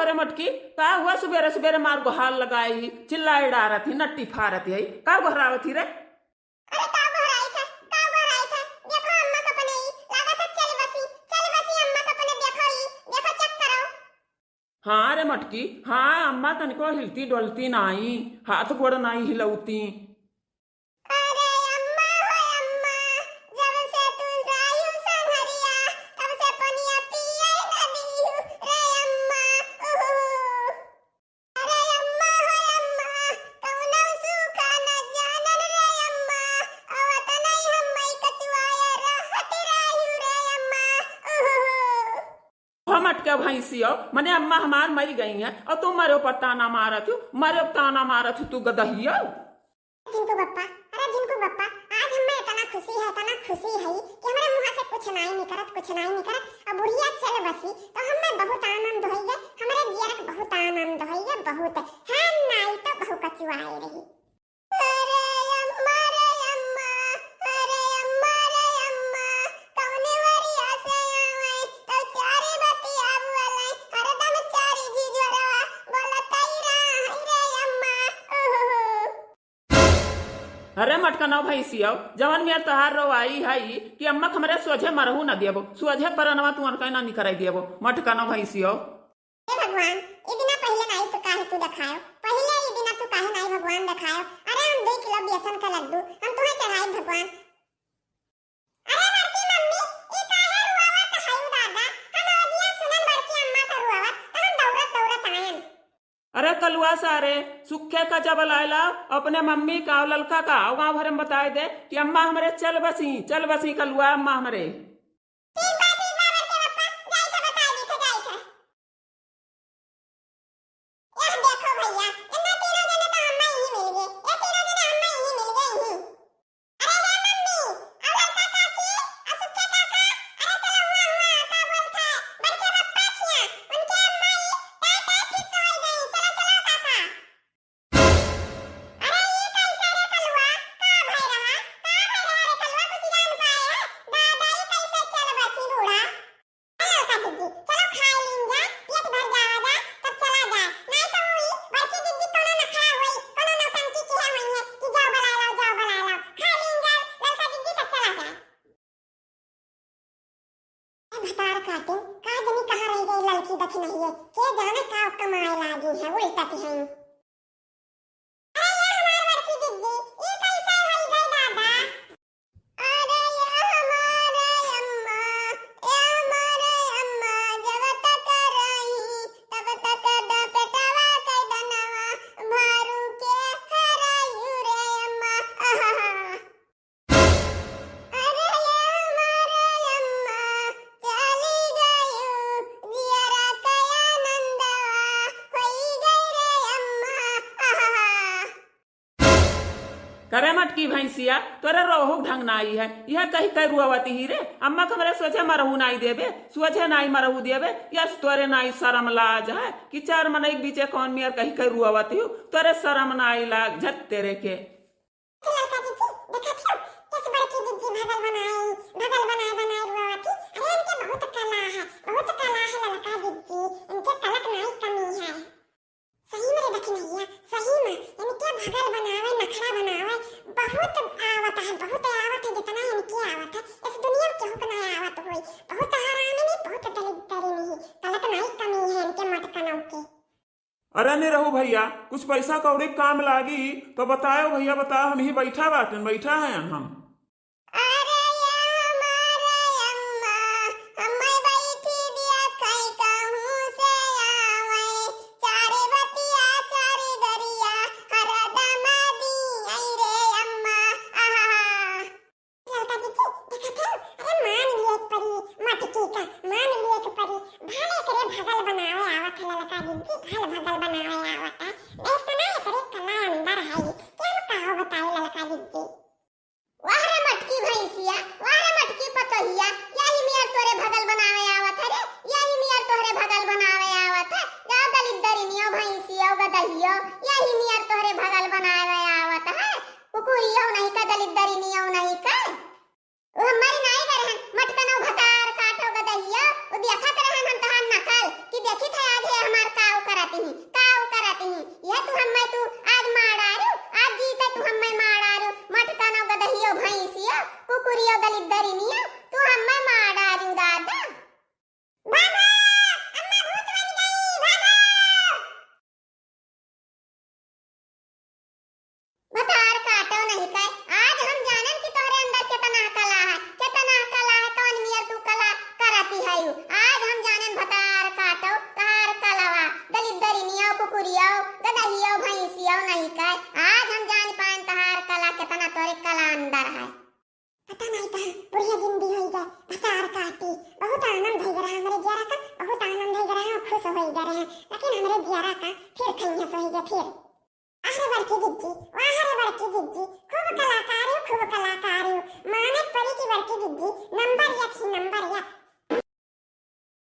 रे मटकी, का हुआ? सुबेरे सुबेरे मार गुहाल लगाई, चिल्लाई डारत ही, नट्टी फारत है, का घरावत ही रे? अरे का घराई था, देखो अम्मा का पने लागत चल बसी अम्मा का पने देखो चेक करो। हाँ रे मटकी, हाँ अम्मा तनिको हिलती डोलती नाई, हाथ गोड़ नाई हिलौती। अरे अम्मा हो अम्मा, जब से तू रायू संघरिया तब से पनिया पिए न दियू रे अम्मा। अरे अम्मा हो अम्मा, कौनो सूखा न जानन रे अम्मा, आवत नहीं हम्मई कचुआया रहत रायू रे अम्मा। हो मटके भैंसियो, मने अम्मा हमार मर गई है और तुम मरे ऊपर ताना मारत हो, मरे ऊपर ताना मारत हो, तू गदहियो। जिनको बप्पा, अरे जिनको बप्पा, आज हमें इतना खुशी है कि हमारे मुंह से कुछ नहीं करत और बुढ़िया चल बसी तो हमें बहुत आनंद होइए, हमारे जियर के बहुत आनंद होइए, बहुत है नहीं तो बहु कचुआई रही। अरे अम्मा रे अम्मा, अरे अम्मा रे अम्मा, कौने वरिया से आवे तो चारी बती आबुलाई, हरदम चारी जीजोरवा बोलतई रही रे अम्मा। अरे मटका नौ भैंसियो, जवन मेर तहार रोवाई हई कि अम्मा हमरे सोझे मरहू न देबो, सोझे परनवा तू अनका ना निकराई देबो। मटका नौ भैंसियो, हे भगवान, ई दिना पहले नहीं तो काहे तू दिखायो, पहले ई दिना तू काहे नहीं भगवान दिखायो। अरे हम 2 किलो बेसन का लड्डू हम तुम्हें चढ़ाई भगवान। अरे बड़की मम्मी, ई काहे रुआवत हई दादा, हम ओदिया सुनन बड़की अम्मा का रुआवत त हम दौड़त आयन। अरे कलुआ सारे सुखे का जब लायला अपने मम्मी का और ललका का गाँव भर में बताए दे कि अम्मा हमारे चल बसी कलुआ अम्मा हमारे। ठीक बा बड़के पप्पा, जाई के बता दी थे जाई थे। यह देखो भैया, इन्ना तीनों जने तो अम्मा ही मिल गए, ये तीनों जने अम्मा ही मिल गए ही। अरे हे मम्मी, और लड़का काकी, और सुक्के काका, अरे चलो हुआ का बोलता है, बड़के पप्पा खिया, उनके अम्मा ही टाटा ठीक हो गई, चलो काका। अरे ये कैसे रे कलवा, का भई रहा रे कलवा, कुछ जान पाए है, दादा ये कैसे चल बसी बूढ़ा। हेलो का दीदी, चलो खा लीन जा, पेट भर जावा जा, तब चला जाए, नहीं तो हुई बड़की दीदी कोनो न खा हुई, कोनो नौटंकी की है हुई है कि जाओ बुला लो, खा लीन जा, लड़का दीदी तब चला जाए। भतार काटे, का जनी कहाँ रह गई लड़की दखी नहीं है, के जाने का कमाए लागी है, उल्टा की है। अरे ये हमार बड़की दीदी, ये कैसे होई गई दादा। अरे ये हमारे अम्मा, जब तक रही तब तक पेटवा के दनवा भरू के हरायू रे अम्मा। अरे ये हमारे अम्मा चली गयू, जियरा के आनंदवा होई गई रे अम्मा। करे मटकी भैंसिया, तोरे रोहू ढंग नाई है, यह कही कह रुआवती ही रे। अम्मा हमरे सोझे मरहू नाई देबे, सोझे नाई मरहू देबे, यस तोरे नाई शरम लाज है कि चार मनई के बीचे कौन मियर कही कह रुआवती हूँ, तोरे शरम नाई लाग झट तेरे के। लड़का दीदी देखा क्यों, किस बड़की दीदी भगल बनाए रुआवती। अरे इनके बहुत कला है लड़का दीदी, इनके कलक नहीं कमी है। सही में रे दखी भैया, सही में इनके भगल बनावे, नखरा बनावे बहुत आवत है, जितना इनकी आवत है इस दुनिया में केहू के नहीं आवत हुई, बहुत हरामी नहीं, बहुत दलिद्री नहीं, कलक नहीं कमी है इनके मटकनों के। अरे नहीं रहू भैया, कुछ पैसा कौड़ी काम लागी तो बताओ भैया, बताओ, हम ही बैठा है हम। अरे ये हमारे अम्मा, हमें बैठी दिया कहीं कहूँ से आवे, चारे बतिया चारे गरिया हरदम दी आई रे अम्मा। लड़का दीदी देखा क्यों, अरे मान लिए परी मटकी का, भाले करे भगल बनावे आवत है लड़का दीदी, भगल बनावे आवत है, ऐसा नहीं करे कला अंदर है, क्या बताओ बताओ लड़का दीदी। वाह तो दहियो भैंसियो नहीं का आज हम जान पाए तहार कला कितना तोरे कला अंदर है पता नहीं था बुढ़िया जिंदी होई गए भसार काटी बहुत आनंद हो गया हमारे जियारा का बहुत आनंद हो गया खुश हो गए लेकिन हमारे जियारा का फिर खैया सही गए फिर अरे बड़की जिज्जी वाह रे बड़की जिज्जी खूब कलाकारी माने परी की बड़की जिज्जी नंबर 1 ही नंबर 1